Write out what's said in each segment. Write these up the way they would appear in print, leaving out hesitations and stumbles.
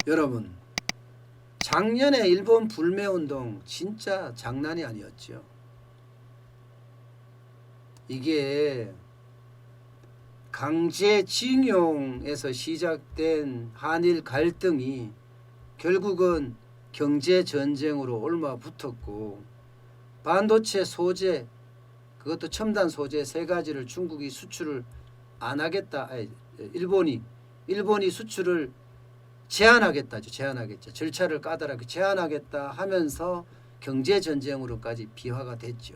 여러분, 작년에 일본 불매운동 진짜 장난이 아니었죠. 이게 강제징용에서 시작된 한일 갈등이 결국은 경제전쟁으로 옮아붙었고, 반도체 소재, 그것도 첨단 소재 3가지를 중국이 수출을 안 하겠다. 일본이 수출을 제한하겠다죠. 제한하겠죠. 절차를 까다롭게 제한하겠다 하면서 경제전쟁으로까지 비화가 됐죠.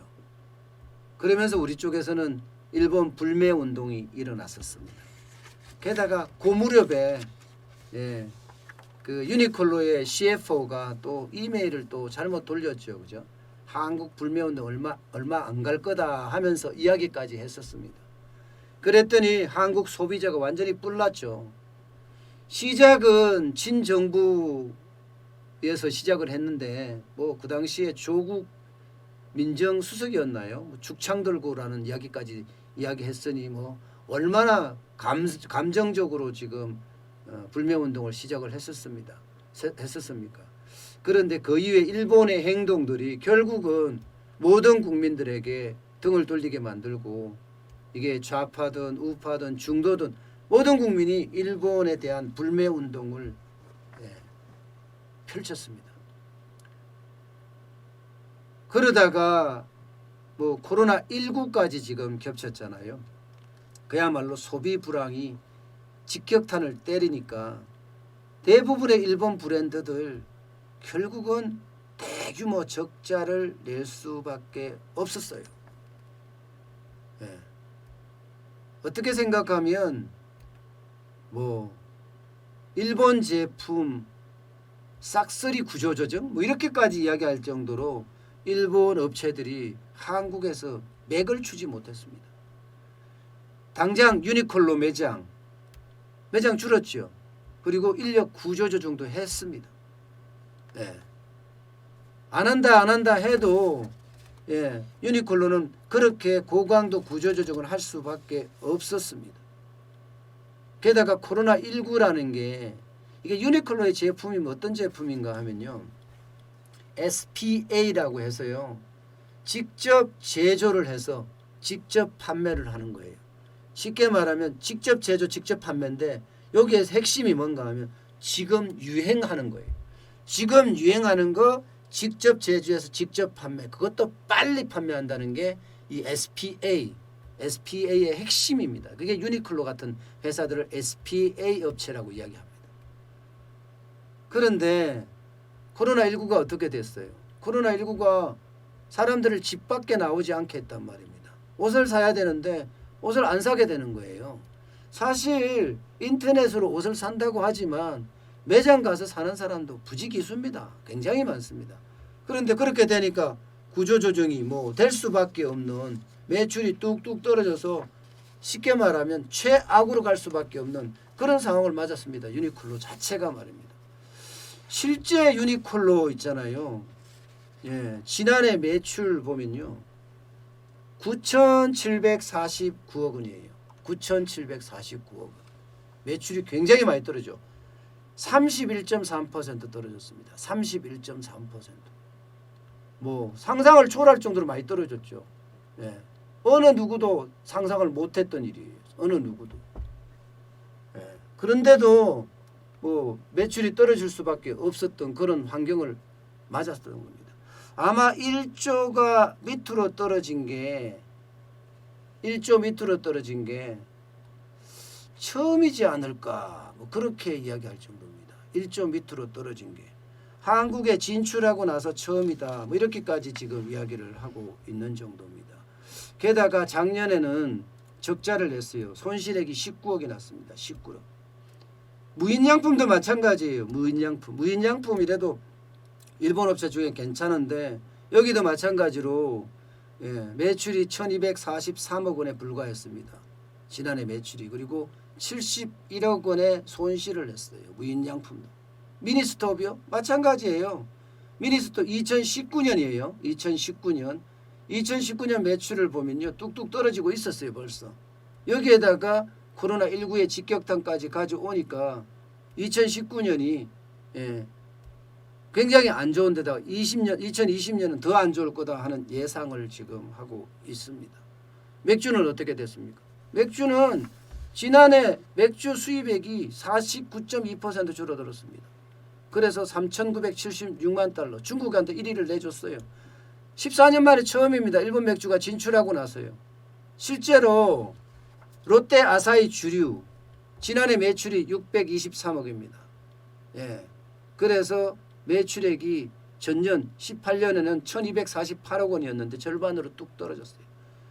그러면서 우리 쪽에서는 일본 불매운동이 일어났었습니다. 게다가 그 무렵에 그 유니클로의 CFO가 또 이메일을 또 잘못 돌렸죠. 그죠? 한국 불매운동 얼마 안 갈 거다 하면서 이야기까지 했었습니다. 그랬더니 한국 소비자가 완전히 뿔났죠. 시작은 친정부에서 시작을 했는데 뭐 그 당시에 조국 민정수석이었나요? 죽창 들고라는 이야기까지 이야기했으니 뭐 얼마나 감정적으로 지금 불매운동을 시작을 했었습니까? 그런데 그 이후에 일본의 행동들이 결국은 모든 국민들에게 등을 돌리게 만들고, 이게 좌파든 우파든 중도든 모든 국민이 일본에 대한 불매운동을 펼쳤습니다. 그러다가 뭐 코로나19까지 지금 겹쳤잖아요. 그야말로 소비 불황이 직격탄을 때리니까 대부분의 일본 브랜드들 결국은 대규모 적자를 낼 수밖에 없었어요. 어떻게 생각하면 뭐 일본 제품 싹쓸이 구조조정 뭐 이렇게까지 이야기할 정도로 일본 업체들이 한국에서 맥을 추지 못했습니다. 당장 유니클로 매장 줄었죠. 그리고 인력 구조조정도 했습니다. 안 한다 해도 유니클로는 그렇게 고강도 구조조정을 할 수밖에 없었습니다. 게다가 코로나19라는 게, 이게 유니클로의 제품이 어떤 제품인가 하면요, SPA라고 해서요, 직접 제조를 해서 직접 판매를 하는 거예요. 쉽게 말하면 직접 제조 직접 판매인데, 여기에서 핵심이 뭔가 하면 지금 유행하는 거예요. 지금 유행하는 거 직접 제조해서 직접 판매, 그것도 빨리 판매한다는 게 이 SPA의 핵심입니다. 그게 유니클로 같은 회사들을 SPA 업체라고 이야기합니다. 그런데 코로나19가 어떻게 됐어요? 코로나19가 사람들을 집 밖에 나오지 않게 했단 말입니다. 옷을 사야 되는데 옷을 안 사게 되는 거예요. 사실 인터넷으로 옷을 산다고 하지만 매장 가서 사는 사람도 부지기수입니다. 굉장히 많습니다. 그런데 그렇게 되니까 구조조정이 뭐 될 수밖에 없는, 매출이 뚝뚝 떨어져서 쉽게 말하면 최악으로 갈 수밖에 없는 그런 상황을 맞았습니다. 유니클로 자체가 말입니다. 실제 유니클로 있잖아요. 지난해 매출 보면요, 9,749억 원이에요. 9,749억 원. 매출이 굉장히 많이 떨어져. 31.3% 떨어졌습니다. 31.3%. 뭐 상상을 초월할 정도로 많이 떨어졌죠. 어느 누구도 상상을 못했던 일이에요. 어느 누구도. 그런데도 뭐 매출이 떨어질 수밖에 없었던 그런 환경을 맞았던 겁니다. 아마 1조가 밑으로 떨어진 게 1조 밑으로 떨어진 게 처음이지 않을까, 뭐 그렇게 이야기할 정도입니다. 1조 밑으로 떨어진 게 한국에 진출하고 나서 처음이다, 뭐 이렇게까지 지금 이야기를 하고 있는 정도입니다. 게다가 작년에는 적자를 냈어요. 손실액이 19억이 났습니다. 19억. 무인양품도 마찬가지예요. 무인양품이라도 일본 업체 중에 괜찮은데 여기도 마찬가지로 매출이 1243억 원에 불과했습니다. 지난해 매출이. 그리고 71억 원의 손실을 냈어요. 무인양품도. 미니스톱이요? 마찬가지예요. 미니스톱 2019년이에요. 2019년 매출을 보면요, 뚝뚝 떨어지고 있었어요. 벌써. 여기에다가 코로나19의 직격탄까지 가져오니까 2019년이 예, 굉장히 안 좋은 데다가 2020년은 더 안 좋을 거다 하는 예상을 지금 하고 있습니다. 맥주는 어떻게 됐습니까? 맥주는 지난해 맥주 수입액이 49.2% 줄어들었습니다. 그래서 3,976만 달러, 중국한테 1위를 내줬어요. 14년 만에 처음입니다. 일본 맥주가 진출하고 나서요. 실제로 롯데 아사히 주류 지난해 매출이 623억입니다. 예. 그래서 매출액이 전년 18년에는 1248억 원이었는데 절반으로 뚝 떨어졌어요.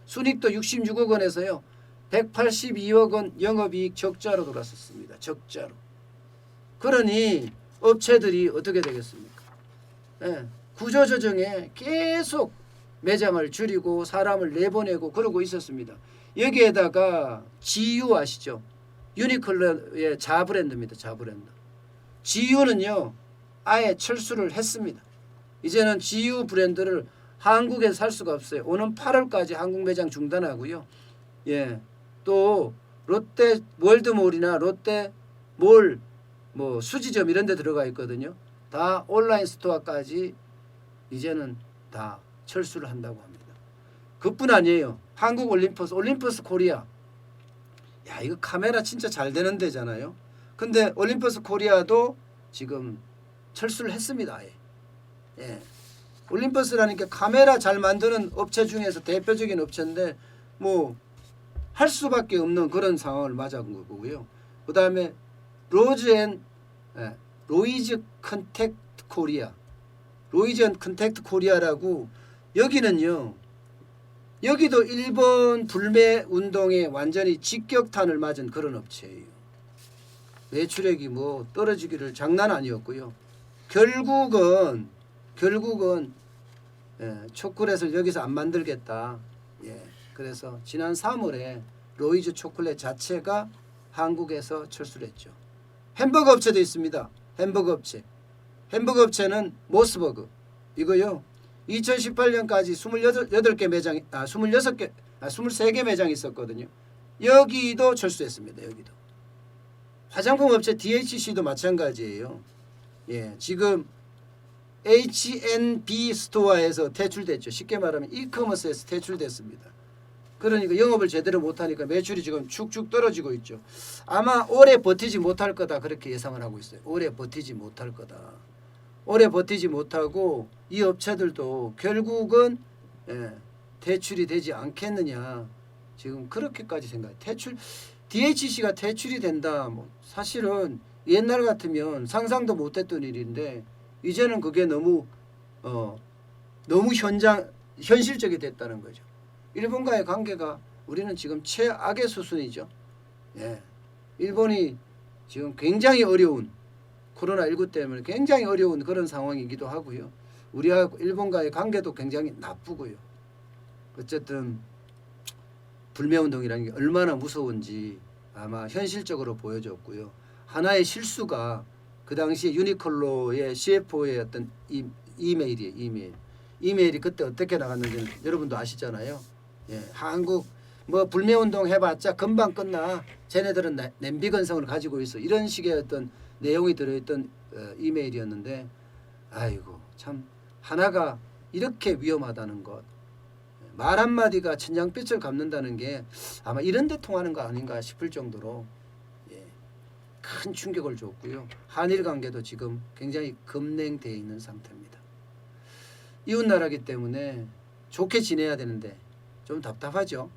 순이익도 66억 원에서요. 182억 원 영업이익 적자로 돌아섰습니다. 적자로. 그러니 업체들이 어떻게 되겠습니까? 예. 구조조정에 계속 매장을 줄이고 사람을 내보내고 그러고 있었습니다. 여기에다가 GU 아시죠? 유니클로의 자브랜드입니다. 자브랜드. GU는요. 아예 철수를 했습니다. 이제는 GU 브랜드를 한국에서 살 수가 없어요. 오는 8월까지 한국 매장 중단하고요. 예. 또 롯데 월드몰이나 롯데몰 뭐 수지점 이런 데 들어가 있거든요. 다 온라인 스토어까지 이제는 다 철수를 한다고 합니다. 그뿐 아니에요. 한국 올림퍼스 코리아. 야, 이거 카메라 진짜 잘 되는 데잖아요. 근데 올림퍼스 코리아도 지금 철수를 했습니다. 아예. 예. 올림퍼스라니까 카메라 잘 만드는 업체 중에서 대표적인 업체인데 뭐 할 수밖에 없는 그런 상황을 맞아온 거고요. 그 다음에 로이즈 컨택트 코리아. 로이즈 컨택트 코리아라고 여기는요. 여기도 일본 불매 운동에 완전히 직격탄을 맞은 그런 업체예요. 매출액이 뭐 떨어지기를 장난 아니었고요. 결국은 초콜릿을 여기서 안 만들겠다. 예. 그래서 지난 3월에 로이즈 초콜릿 자체가 한국에서 철수를 했죠. 햄버거 업체도 있습니다. 햄버거 업체는 모스버그. 이거요. 2018년까지 28개 매장, 23개 매장이 있었거든요. 여기도 철수했습니다. 여기도. 화장품 업체 DHC도 마찬가지예요. 예, 지금 H&B 스토어에서 퇴출됐죠. 쉽게 말하면 이커머스에서 퇴출됐습니다. 그러니까 영업을 제대로 못하니까 매출이 지금 축축 떨어지고 있죠. 아마 오래 버티지 못할 거다 그렇게 예상을 하고 있어요. 오래 버티지 못할 거다. 오래 버티지 못하고 이 업체들도 결국은 퇴출이 되지 않겠느냐. 지금 그렇게까지 생각해요. DHC가 퇴출이 된다. 뭐 사실은 옛날 같으면 상상도 못했던 일인데 이제는 그게 너무 현실적이 됐다는 거죠. 일본과의 관계가 우리는 지금 최악의 수순이죠. 예. 일본이 지금 굉장히 어려운 코로나19 때문에 굉장히 어려운 그런 상황이기도 하고요. 우리와 일본과의 관계도 굉장히 나쁘고요. 어쨌든 불매운동이라는 게 얼마나 무서운지 아마 현실적으로 보여줬고요. 하나의 실수가 그 당시에 유니클로의 CFO의 어떤 이메일이에요. 이메일이 그때 어떻게 나갔는지는 여러분도 아시잖아요. 예, 한국 뭐 불매운동 해봤자 금방 끝나. 쟤네들은 냄비 근성을 가지고 있어. 이런 식의 어떤 내용이 들어있던 이메일이었는데 아이고 참 하나가 이렇게 위험하다는 것. 말 한마디가 천냥빛을 갚는다는 게 아마 이런 데 통하는 거 아닌가 싶을 정도로 큰 충격을 줬고요. 한일 관계도 지금 굉장히 급냉되어 있는 상태입니다. 이웃나라기 때문에 좋게 지내야 되는데 좀 답답하죠.